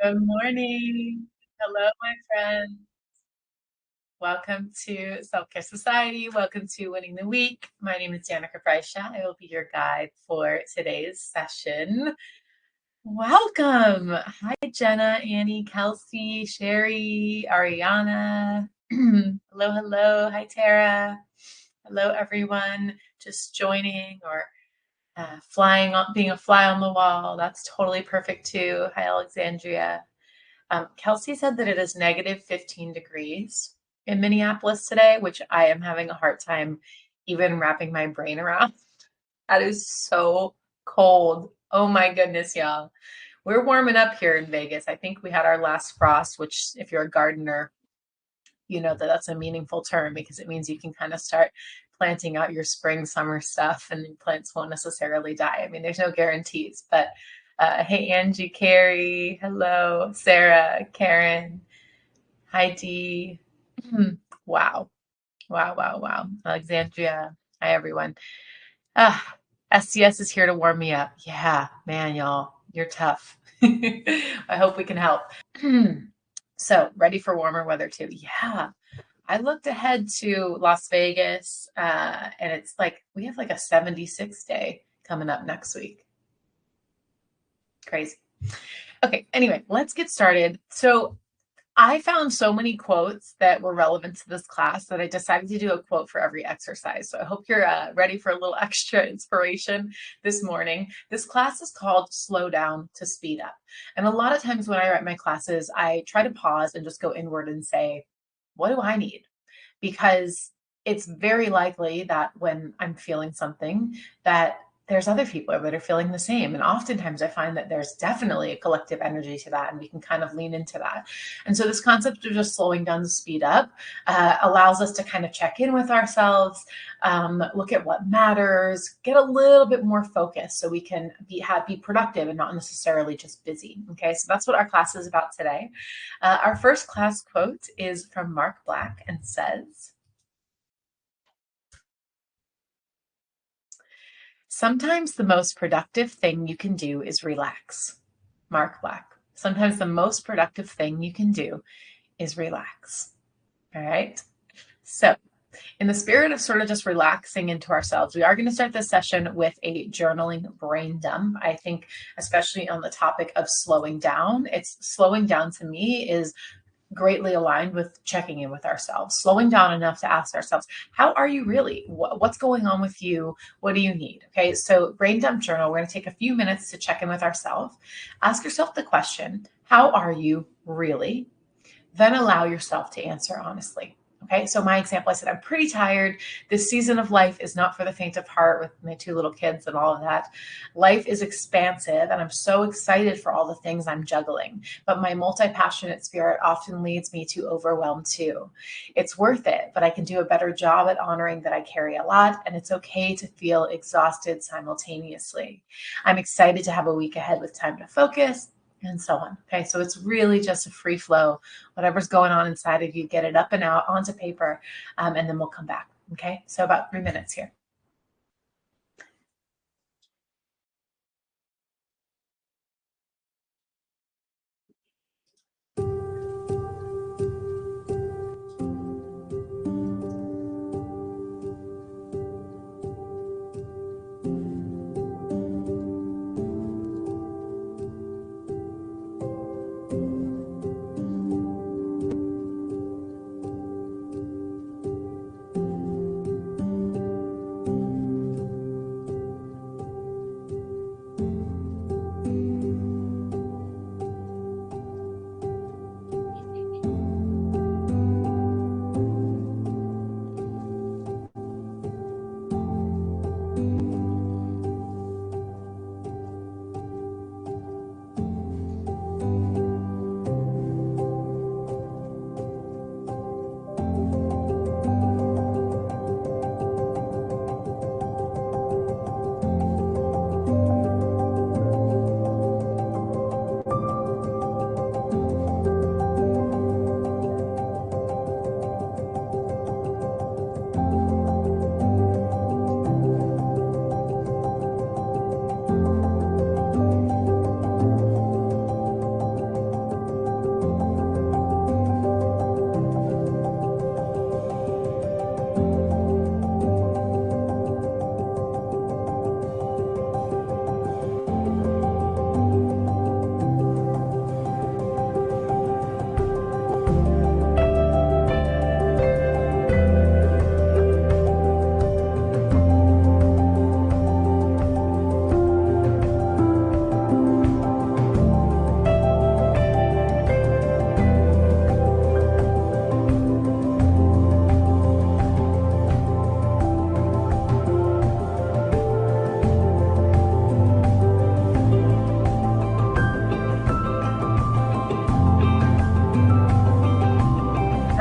Good morning. Hello, my friend. Welcome to Self Care Society. Welcome to Winning the Week. My name is Danica Freisha. I will be your guide for today's session. Welcome. Hi, Jenna, Annie, Kelsey, Sherry, Ariana. Hello, hello. Hi, Tara. Hello, everyone. Just joining or flying on, being a fly on the wall. That's totally perfect too. Hi, Alexandria. Kelsey said that it is negative 15 degrees in Minneapolis today, which I am having a hard time even wrapping my brain around. That is so cold. Oh my goodness, y'all. We're warming up here in Vegas. I think we had our last frost, which, if you're a gardener, you know that that's a meaningful term because it means you can kind of start planting out your spring, summer stuff and plants won't necessarily die. I mean, there's no guarantees, but hey, Angie, Carrie, hello, Sarah, Karen, Heidi. Wow. Wow, wow, wow. Alexandria. Hi, everyone. Ah, SCS is here to warm me up. Yeah, man, y'all, you're tough. I hope we can help. So, ready for warmer weather too. Yeah. I looked ahead to Las Vegas, and it's like we have like a 76 day coming up next week. Crazy. Okay, anyway, let's get started. So, I found so many quotes that were relevant to this class that I decided to do a quote for every exercise. So I hope you're ready for a little extra inspiration this morning. This class is called Slow Down to Speed Up. And a lot of times when I write my classes, I try to pause and just go inward and say, what do I need? Because it's very likely that when I'm feeling something, that there's other people that are feeling the same. And oftentimes I find that there's definitely a collective energy to that, and we can kind of lean into that. And so this concept of just slowing down to speed up allows us to kind of check in with ourselves, look at what matters, get a little bit more focused so we can be productive and not necessarily just busy. Okay, so that's what our class is about today. Our first class quote is from Mark Black and says, sometimes the most productive thing you can do is relax. Mark Black. Sometimes the most productive thing you can do is relax. All right. So, in the spirit of sort of just relaxing into ourselves, we are going to start this session with a journaling brain dump. I think, especially on the topic of slowing down, it's slowing down to me is greatly aligned with checking in with ourselves, slowing down enough to ask ourselves, how are you really? What's going on with you? What do you need? Okay, so brain dump journal, we're going to take a few minutes to check in with ourselves. Ask yourself the question, how are you really? Then allow yourself to answer honestly. Okay, so my example, I said, I'm pretty tired. This season of life is not for the faint of heart with my two little kids and all of that. Life is expansive, and I'm so excited for all the things I'm juggling. But my multi passionate spirit often leads me to overwhelm too. It's worth it, but I can do a better job at honoring that I carry a lot, and it's okay to feel exhausted simultaneously. I'm excited to have a week ahead with time to focus and so on. Okay, so it's really just a free flow. Whatever's going on inside of you, get it up and out onto paper, and then we'll come back. Okay, so about 3 minutes here.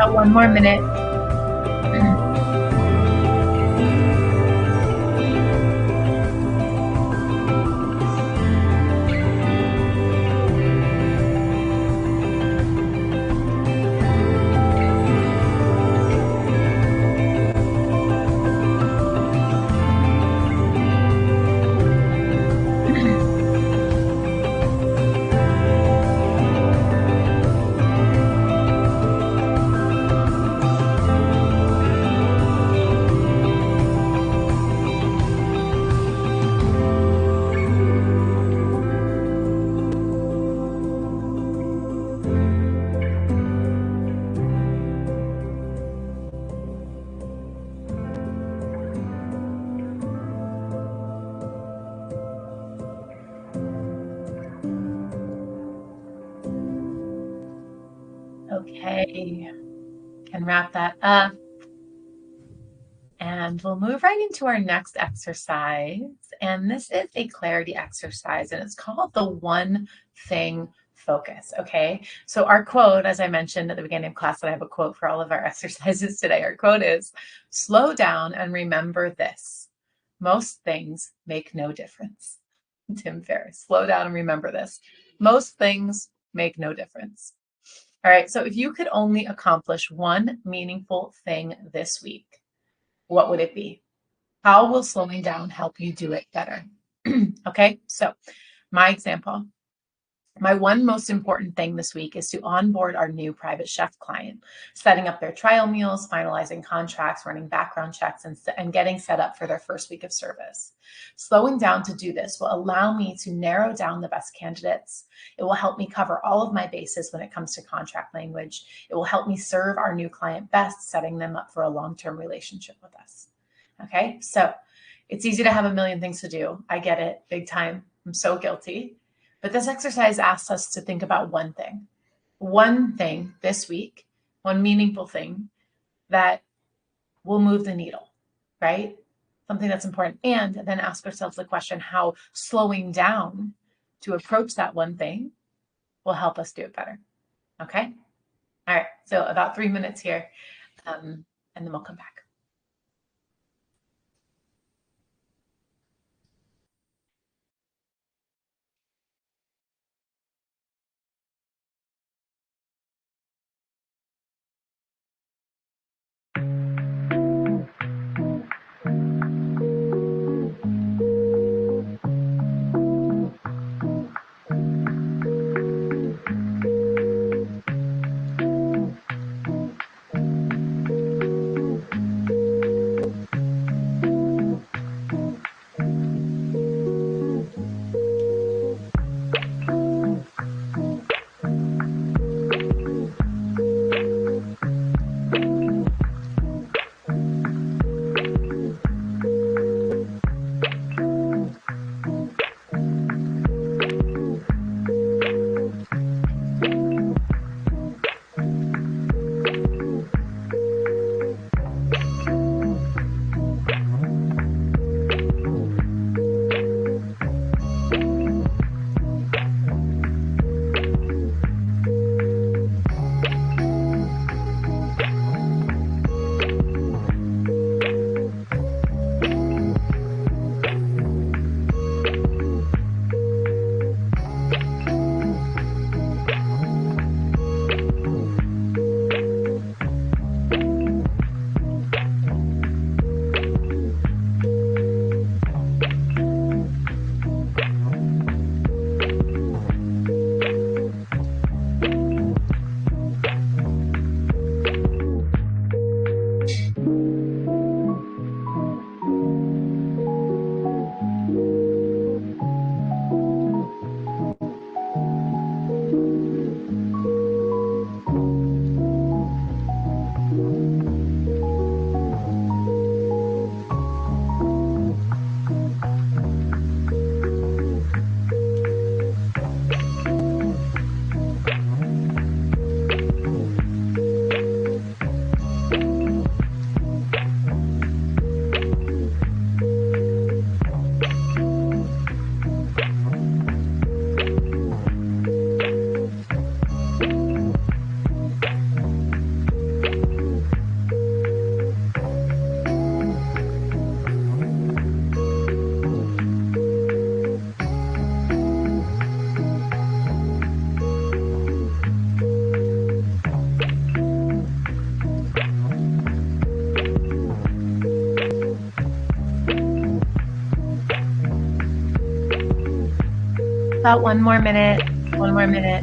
about 1 more minute. Okay, can wrap that up. And we'll move right into our next exercise. And this is a clarity exercise, and it's called the one thing focus. Okay. So, our quote, as I mentioned at the beginning of class, that I have a quote for all of our exercises today. Our quote is slow down and remember this. Most things make no difference. Tim Ferriss, slow down and remember this. Most things make no difference. All right. So, if you could only accomplish one meaningful thing this week, what would it be? How will slowing down help you do it better? Okay, so my example, my one most important thing this week is to onboard our new private chef client, setting up their trial meals, finalizing contracts, running background checks, and getting set up for their first week of service. Slowing down to do this will allow me to narrow down the best candidates. It will help me cover all of my bases when it comes to contract language. It will help me serve our new client best, setting them up for a long-term relationship with us. Okay, so it's easy to have a million things to do. I get it, big time. I'm so guilty. But this exercise asks us to think about one thing this week, one meaningful thing that will move the needle, right? Something that's important. And then ask ourselves the question how slowing down to approach that one thing will help us do it better. Okay? All right. So about 3 minutes here, and then we'll come back. about one more minute. One more minute.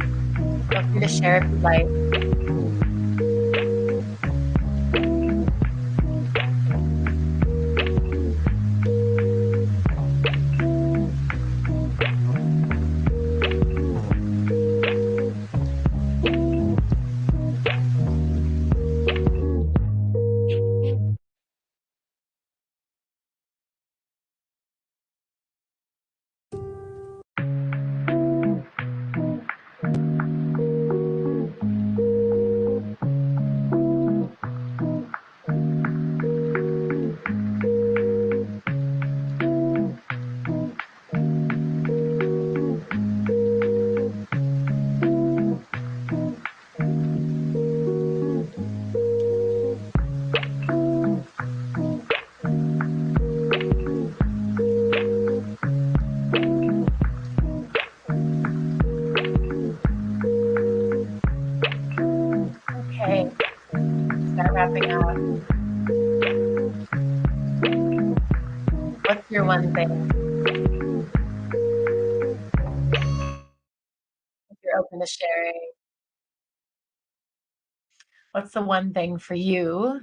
Feel free to share if you'd like. Okay, start wrapping up. What's your one thing? If you're open to sharing, what's the one thing for you?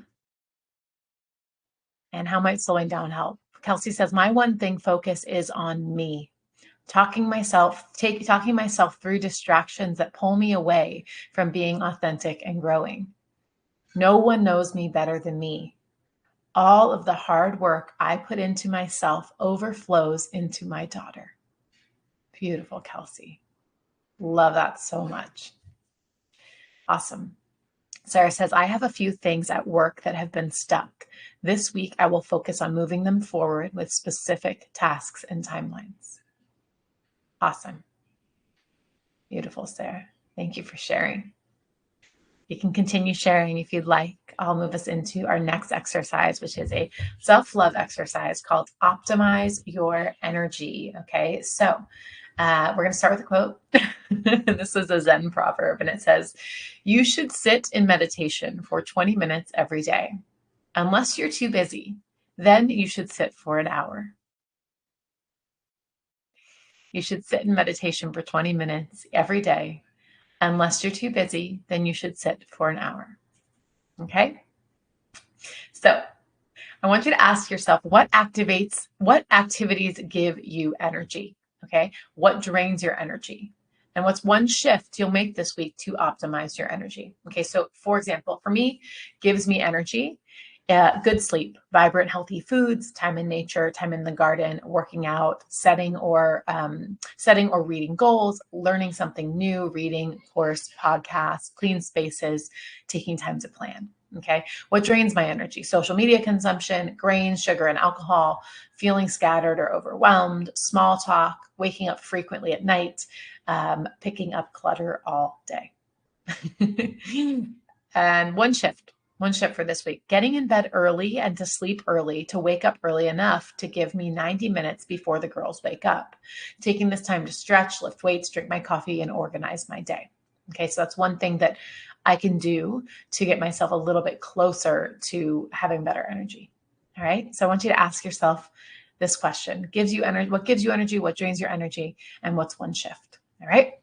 And how might slowing down help? Kelsey says, my one thing focus is on me. Talking myself through distractions that pull me away from being authentic and growing. No one knows me better than me. All of the hard work I put into myself overflows into my daughter. Beautiful, Kelsey. Love that so much. Awesome. Sarah says, I have a few things at work that have been stuck. This week, I will focus on moving them forward with specific tasks and timelines. Awesome. Beautiful, Sarah. Thank you for sharing. You can continue sharing if you'd like. I'll move us into our next exercise, which is a self-love exercise called Optimize Your Energy. Okay, so we're going to start with a quote. This is a Zen proverb, and it says, you should sit in meditation for 20 minutes every day. Unless you're too busy, then you should sit for an hour. You should sit in meditation for 20 minutes every day. Unless you're too busy, then you should sit for an hour. Okay? So I want you to ask yourself, what activities give you energy? Okay. What drains your energy? And what's one shift you'll make this week to optimize your energy? Okay. So for example, for me, gives me energy, good sleep, vibrant, healthy foods, time in nature, time in the garden, working out, setting or reading goals, learning something new, reading, course, podcasts, clean spaces, taking time to plan. Okay. What drains my energy? Social media consumption, grains, sugar, and alcohol, feeling scattered or overwhelmed, small talk, waking up frequently at night, picking up clutter all day. And one shift for this week, getting in bed early and to sleep early, to wake up early enough to give me 90 minutes before the girls wake up, taking this time to stretch, lift weights, drink my coffee, and organize my day. Okay, so that's one thing that I can do to get myself a little bit closer to having better energy. All right, so I want you to ask yourself this question: what gives you energy, what drains your energy, and what's one shift? All right.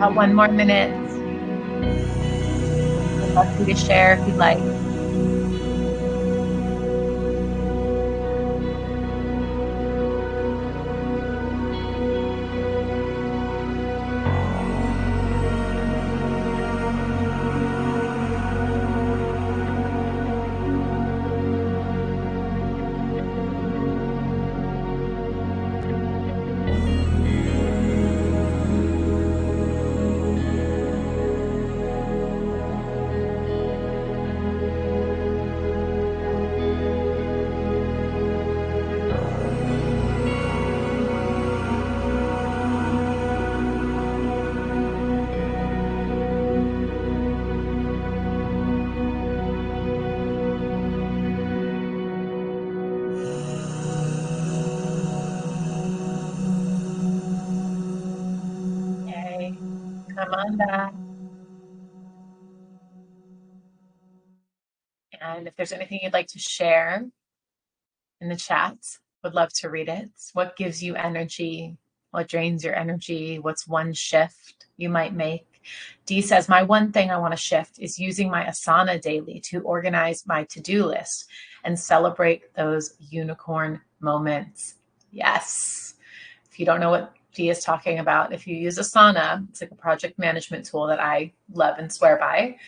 About 1 more minute. I'd love for you to share if you'd like. Okay, come on back. And if there's anything you'd like to share in the chat, would love to read it. What gives you energy? What drains your energy? What's one shift you might make? Dee says, my one thing I want to shift is using my Asana daily to organize my to-do list and celebrate those unicorn moments. Yes. If you don't know what Dee is talking about, if you use Asana, it's like a project management tool that I love and swear by.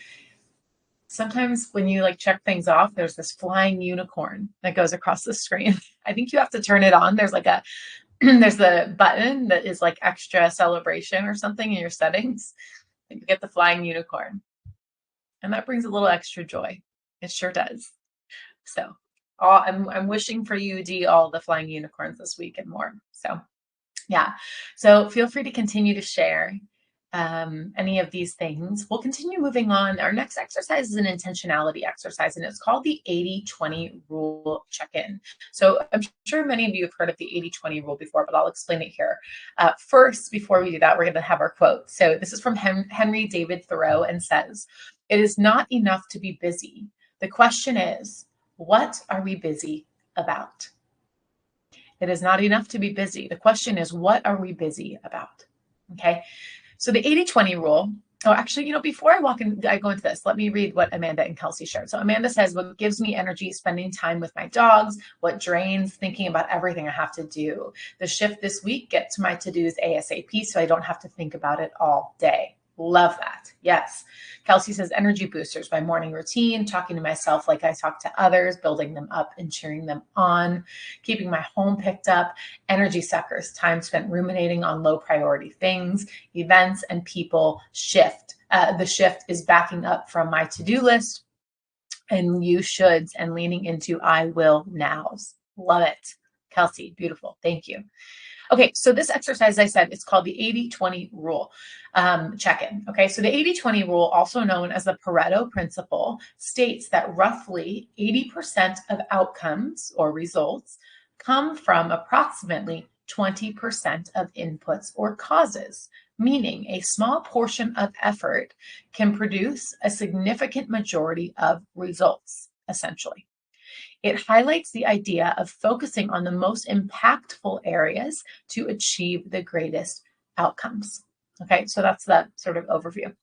Sometimes when you like check things off, there's this flying unicorn that goes across the screen. I think you have to turn it on. There's like a there's the button that is like extra celebration or something in your settings. You get the flying unicorn. And that brings a little extra joy. It sure does. So I'm wishing for you, Dee, all the flying unicorns this week and more. So yeah. So feel free to continue to share any of these things. We'll continue moving on. Our next exercise is an intentionality exercise, and it's called the 80-20 rule check-in. So I'm sure many of you have heard of the 80-20 rule before, but I'll explain it here. First, before we do that, we're going to have our quote. So this is from Henry David Thoreau and says, "It is not enough to be busy. The question is, what are we busy about?" It is not enough to be busy. The question is, what are we busy about? Okay. So the 80-20 rule, oh, actually, before I go into this, let me read what Amanda and Kelsey shared. So Amanda says, what gives me energy, spending time with my dogs, what drains, thinking about everything I have to do. The shift this week, get to my to-dos ASAP so I don't have to think about it all day. Love that. Yes. Kelsey says energy boosters, my morning routine, talking to myself like I talk to others, building them up and cheering them on, keeping my home picked up, energy suckers, time spent ruminating on low priority things, events and people shift. The shift is backing up from my to-do list and you shoulds and leaning into I will nows. Love it. Kelsey, beautiful. Thank you. Okay, so this exercise, I said, it's called the 80-20 rule check-in. Okay, so the 80-20 rule, also known as the Pareto principle, states that roughly 80% of outcomes or results come from approximately 20% of inputs or causes, meaning a small portion of effort can produce a significant majority of results, essentially. It highlights the idea of focusing on the most impactful areas to achieve the greatest outcomes. Okay, so that's that sort of overview.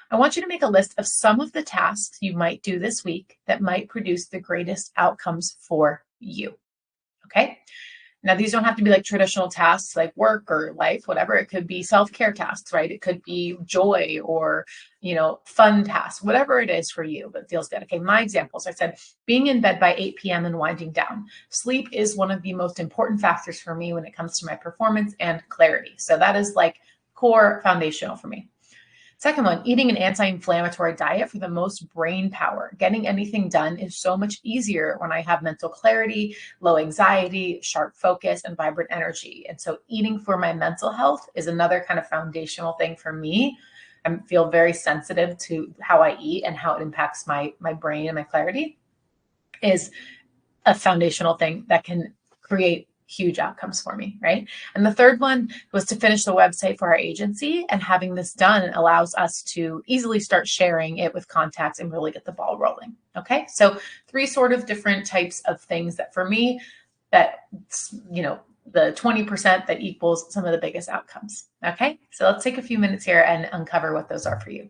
I want you to make a list of some of the tasks you might do this week that might produce the greatest outcomes for you. Okay, now these don't have to be like traditional tasks like work or life, whatever. It could be self-care tasks, right? It could be joy or, fun tasks, whatever it is for you, but feels good. Okay, my examples, I said, being in bed by 8 p.m. and winding down. Sleep is one of the most important factors for me when it comes to my performance and clarity. So that is like core foundational for me. Second one, eating an anti-inflammatory diet for the most brain power. Getting anything done is so much easier when I have mental clarity, low anxiety, sharp focus, and vibrant energy. And so eating for my mental health is another kind of foundational thing for me. I feel very sensitive to how I eat and how it impacts my brain and my clarity is a foundational thing that can create huge outcomes for me, right? And the third one was to finish the website for our agency, and having this done allows us to easily start sharing it with contacts and really get the ball rolling. Okay, so 3 sort of different types of things that for me that the 20% that equals some of the biggest outcomes. Okay, so let's take a few minutes here and uncover what those are for you.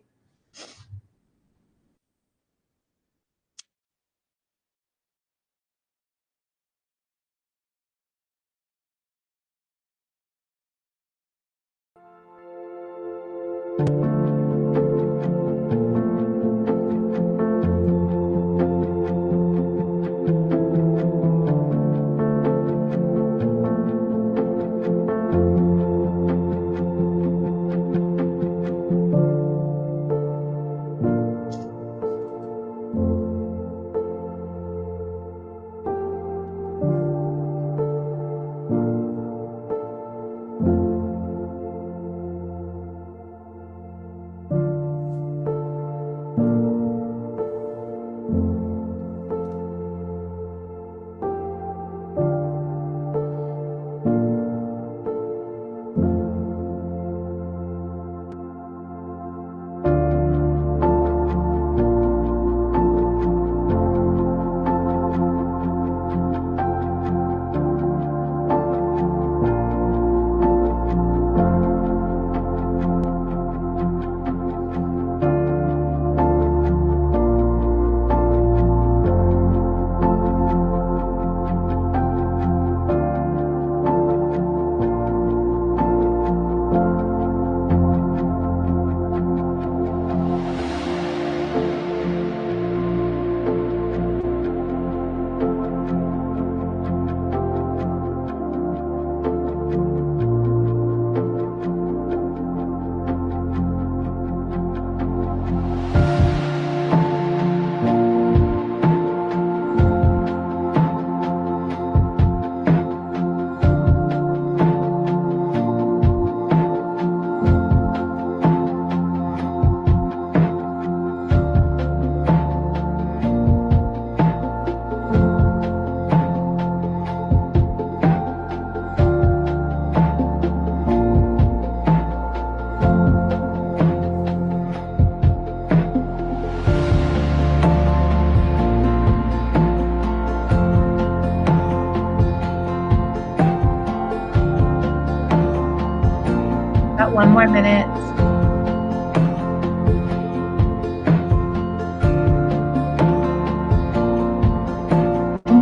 Got one more minute.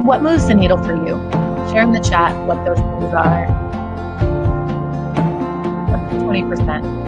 What moves the needle for you? Share in the chat what those things are. What's the 20%?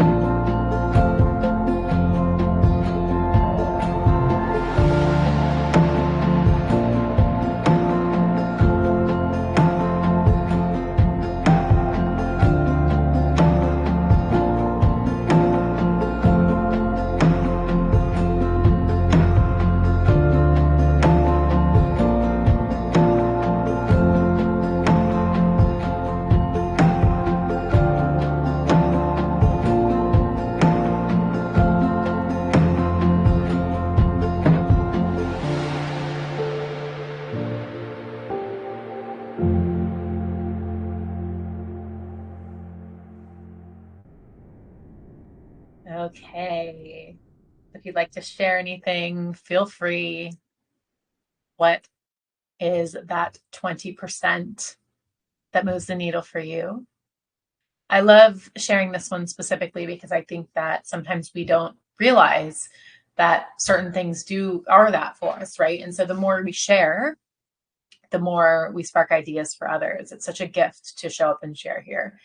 Okay. If you'd like to share anything, feel free. What is that 20% that moves the needle for you? I love sharing this one specifically because I think that sometimes we don't realize that certain things are that for us, right? And so the more we share, the more we spark ideas for others. It's such a gift to show up and share here.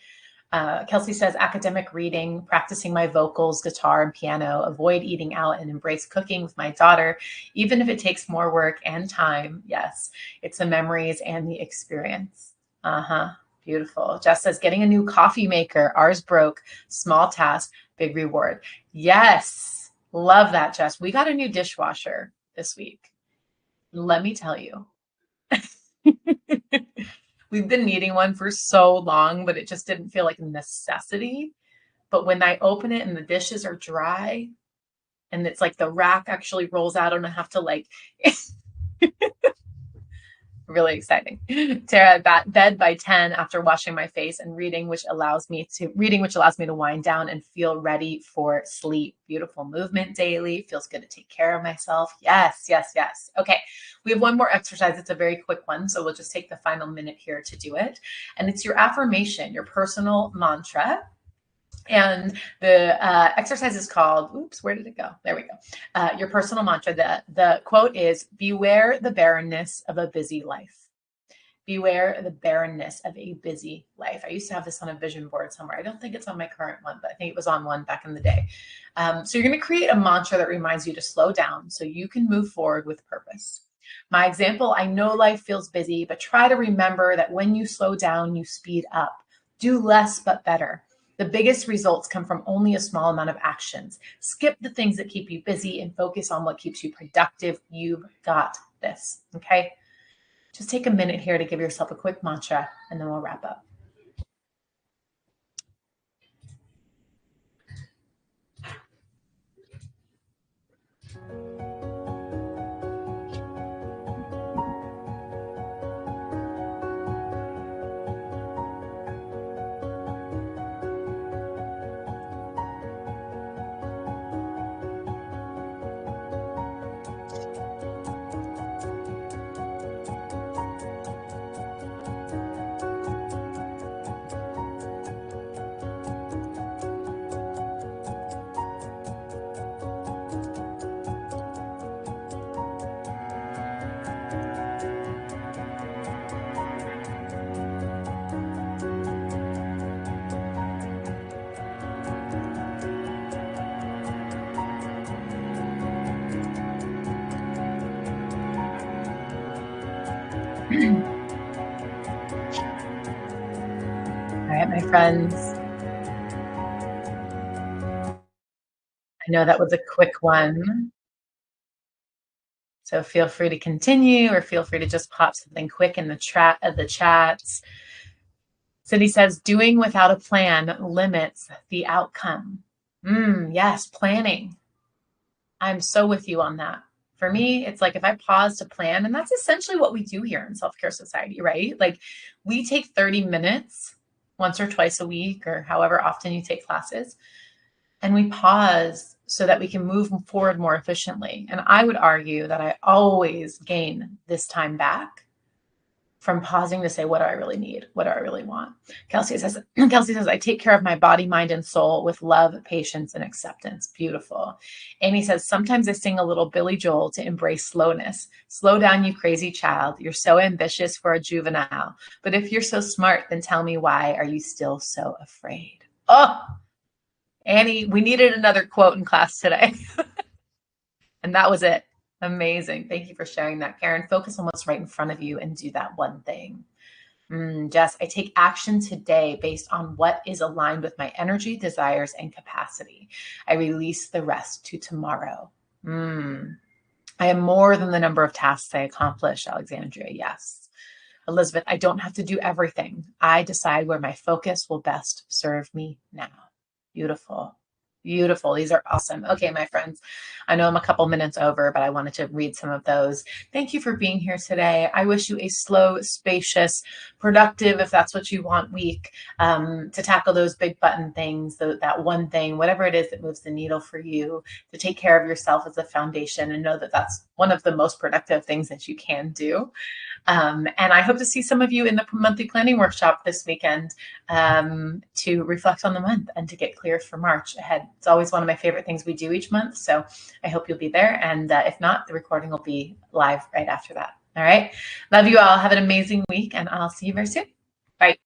Kelsey says, academic reading, practicing my vocals, guitar, and piano, avoid eating out, and embrace cooking with my daughter, even if it takes more work and time. Yes, it's the memories and the experience. Beautiful. Jess says, getting a new coffee maker. Ours broke. Small task, big reward. Yes, love that, Jess. We got a new dishwasher this week. Let me tell you. We've been needing one for so long, but it just didn't feel like a necessity. But when I open it and the dishes are dry and it's like the rack actually rolls out and I have to like Really exciting. Tara, bed by 10 after washing my face and reading, which allows me to wind down and feel ready for sleep. Beautiful movement daily. Feels good to take care of myself. Yes, yes, yes. Okay. We have one more exercise. It's a very quick one. So we'll just take the final minute here to do it. And it's your affirmation, your personal mantra. And the exercise is called, oops, where did it go? There we go. Your personal mantra. The quote is, beware the barrenness of a busy life. Beware the barrenness of a busy life. I used to have this on a vision board somewhere. I don't think it's on my current one, but I think it was on one back in the day. So you're going to create a mantra that reminds you to slow down so you can move forward with purpose. My example, I know life feels busy, but try to remember that when you slow down, you speed up. Do less, but better. The biggest results come from only a small amount of actions. Skip the things that keep you busy and focus on what keeps you productive. You've got this, okay? Just take a minute here to give yourself a quick mantra, and then we'll wrap up. All right, my friends. I know that was a quick one. So feel free to continue or feel free to just pop something quick in the chats. Cindy says, doing without a plan limits the outcome. Yes, planning. I'm so with you on that. For me, it's like if I pause to plan, and that's essentially what we do here in Self Care Society, right? Like we take 30 minutes once or twice a week or however often you take classes, and we pause so that we can move forward more efficiently. And I would argue that I always gain this time back from pausing to say, what do I really need? What do I really want? Kelsey says, I take care of my body, mind, and soul with love, patience, and acceptance. Beautiful. Amy says, sometimes I sing a little Billy Joel to embrace slowness. Slow down, you crazy child. You're so ambitious for a juvenile. But if you're so smart, then tell me, why are you still so afraid? Oh, Annie, we needed another quote in class today. And that was it. Amazing. Thank you for sharing that, Karen. Focus on what's right in front of you and do that one thing. Jess, I take action today based on what is aligned with my energy, desires, and capacity. I release the rest to tomorrow. I am more than the number of tasks I accomplish, Alexandria. Yes. Elizabeth, I don't have to do everything. I decide where my focus will best serve me now. Beautiful. Beautiful. These are awesome. Okay, my friends, I know I'm a couple minutes over, but I wanted to read some of those. Thank you for being here today. I wish you a slow, spacious, productive, if that's what you want, week to tackle those big button things, that one thing, whatever it is that moves the needle for you, to take care of yourself as a foundation and know that that's one of the most productive things that you can do. And I hope to see some of you in the monthly planning workshop this weekend to reflect on the month and to get clear for March ahead. It's always one of my favorite things we do each month. So I hope you'll be there. And if not, the recording will be live right after that. All right. Love you all. Have an amazing week, and I'll see you very soon. Bye.